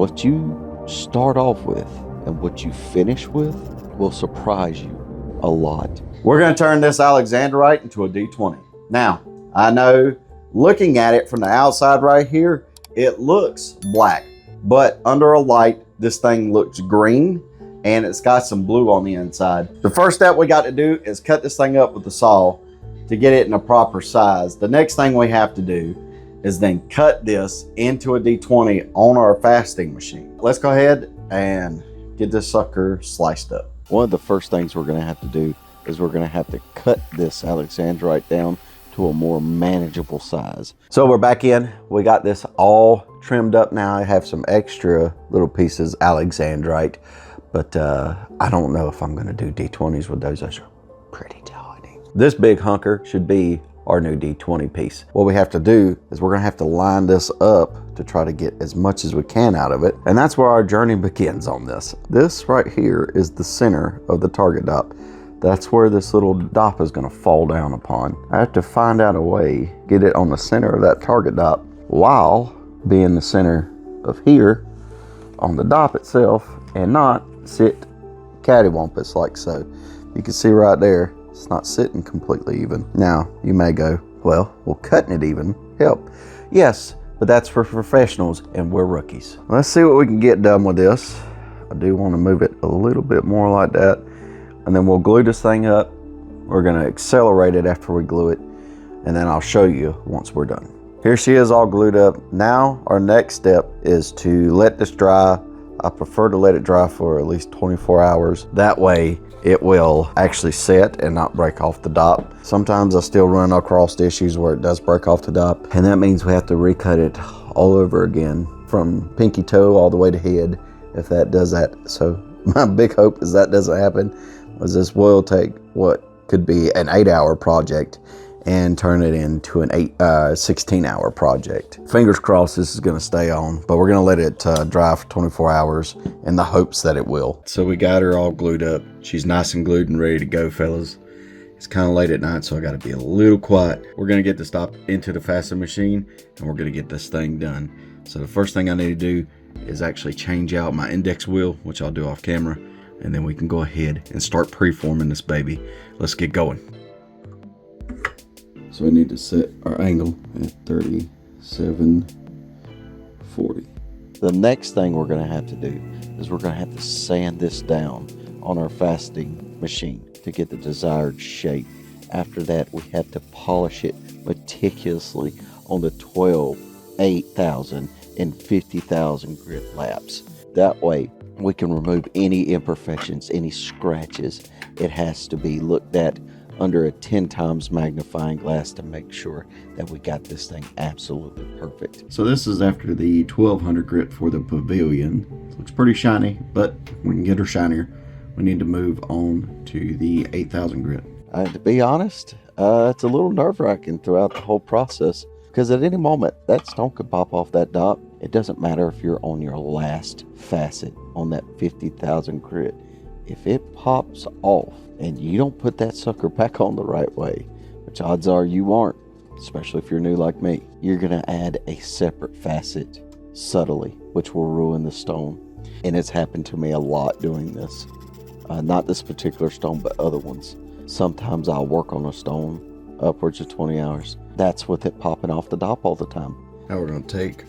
what you start off with and what you finish with will surprise you a lot. We're going to turn this Alexandrite into a D20. Now, I know looking at it from the outside right here, it looks black, but under a light, this thing looks green and it's got some blue on the inside. The first step we got to do is cut this thing up with the saw to get it in a proper size. The next thing we have to do is then cut this into a D20 on our fasting machine. Let's go ahead and get this sucker sliced up. One of the first things we're going to have to do is we're going to have to cut this Alexandrite down to a more manageable size. So we're back in. We got this all trimmed up now. I have some extra little pieces Alexandrite, but I don't know if I'm going to do D20s with those. Those are pretty tiny. This big hunker should be our new D20 piece. What we have to do is we're going to have to line this up to try to get as much as we can out of it. And that's where our journey begins on this. This right here is the center of the target dot. That's where this little dot is going to fall down upon. I have to find out a way, get it on the center of that target dot while being the center of here on the dot itself and not sit cattywampus like so. You can see right there, it's not sitting completely even. Now, you may go, well, will cutting it even help? Yes, but that's for professionals and we're rookies. Let's see what we can get done with this. I do want to move it a little bit more like that. And then we'll glue this thing up. We're going to accelerate it after we glue it. And then I'll show you once we're done. Here she is all glued up. Now our next step is to let this dry. I prefer to let it dry for at least 24 hours. That way it will actually set and not break off the dot. Sometimes I still run across issues where it does break off the dot. And that means we have to recut it all over again from pinky toe all the way to head if that does that. So my big hope is that doesn't happen. Was this will take what could be an 8-hour project and turn it into an 16-hour project. Fingers crossed this is going to stay on, but we're going to let it dry for 24 hours in the hopes that it will. So we got her all glued up. She's nice and glued and ready to go, fellas. It's kind of late at night, so I got to be a little quiet. We're going to get this stop into the fastening machine, and we're going to get this thing done. So the first thing I need to do is actually change out my index wheel, which I'll do off camera. And then we can go ahead and start preforming this baby. Let's get going. So we need to set our angle at 3740. The next thing we're going to have to do is we're going to have to sand this down on our fasting machine to get the desired shape. After that, we have to polish it meticulously on the 12, 8,000, and 50,000 grit laps. That way, we can remove any imperfections, any scratches. It has to be looked at under a 10 times magnifying glass to make sure that we got this thing absolutely perfect. So this is after the 1200 grit for the pavilion. It looks pretty shiny, but we can get her shinier. We need to move on to the 8000 grit. To be honest, it's a little nerve-wracking throughout the whole process because at any moment that stone could pop off that dot. It doesn't matter if you're on your last facet on that 50,000 grit. If it pops off and you don't put that sucker back on the right way, which odds are you aren't, especially if you're new like me, you're going to add a separate facet subtly, which will ruin the stone. And it's happened to me a lot doing this. Not this particular stone, but other ones. Sometimes I'll work on a stone upwards of 20 hours. That's with it popping off the dot all the time. Now we're going to take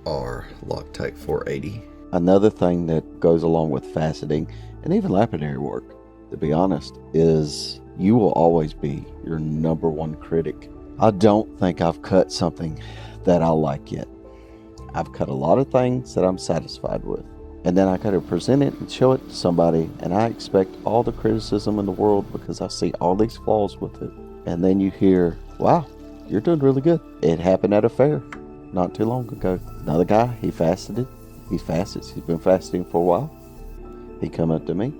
our Loctite 480. Another thing that goes along with faceting and even lapidary work, to be honest, is you will always be your number one critic. I don't think I've cut something that I like yet. I've cut a lot of things that I'm satisfied with. And then I got to present it and show it to somebody, and I expect all the criticism in the world because I see all these flaws with it. And then you hear, wow, you're doing really good. It happened at a fair not too long ago. Another guy, he faceted. He fasts. He's been fasting for a while. He come up to me,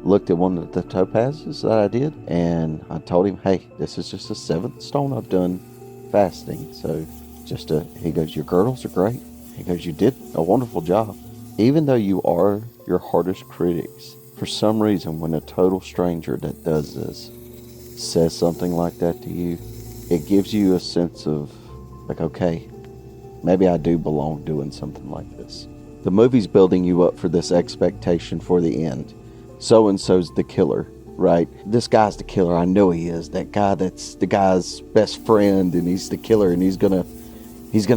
looked at one of the topazes that I did, and I told him, hey, this is just the 7th stone I've done fasting. So he goes, your girdles are great. He goes, you did a wonderful job. Even though you are your hardest critics, for some reason, when a total stranger that does this says something like that to you, it gives you a sense of, like, okay, maybe I do belong doing something like this. The movie's building you up for this expectation for the end. So-and-so's the killer, right? This guy's the killer. I know he is. That guy that's the guy's best friend, and he's the killer, and he's gonna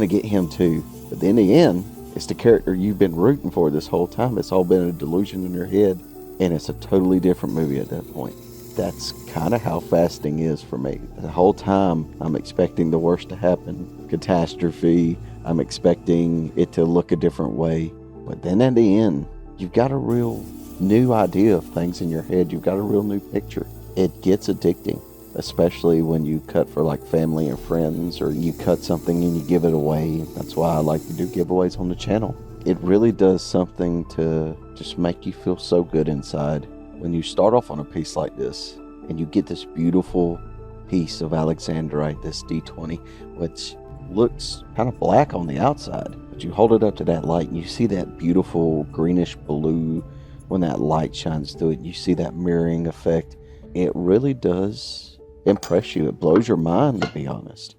get him too. But in the end, it's the character you've been rooting for this whole time. It's all been a delusion in your head, and it's a totally different movie at that point. That's kind of how Faceting is for me. The whole time, I'm expecting the worst to happen. Catastrophe. I'm expecting it to look a different way. But then at the end, you've got a real new idea of things in your head. You've got a real new picture. It gets addicting, especially when you cut for like family and friends, or you cut something and you give it away. That's why I like to do giveaways on the channel. It really does something to just make you feel so good inside. When you start off on a piece like this and you get this beautiful piece of Alexandrite, this D20, which looks kind of black on the outside, but you hold it up to that light and you see that beautiful greenish blue when that light shines through it, and you see that mirroring effect. It really does impress you. It blows your mind, to be honest.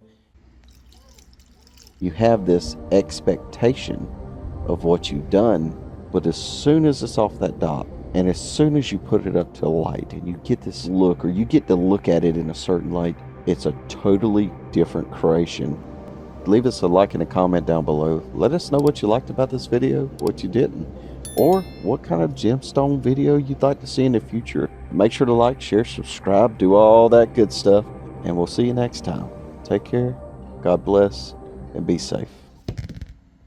You have this expectation of what you've done, but as soon as it's off that dot, and as soon as you put it up to light and you get this look, or you get to look at it in a certain light, it's a totally different creation. Leave us a like and a comment down below. Let us know what you liked about this video, what you didn't, or what kind of gemstone video you'd like to see in the future. Make sure to like, share, subscribe, do all that good stuff, and we'll see you next time. Take care, God bless, and be safe.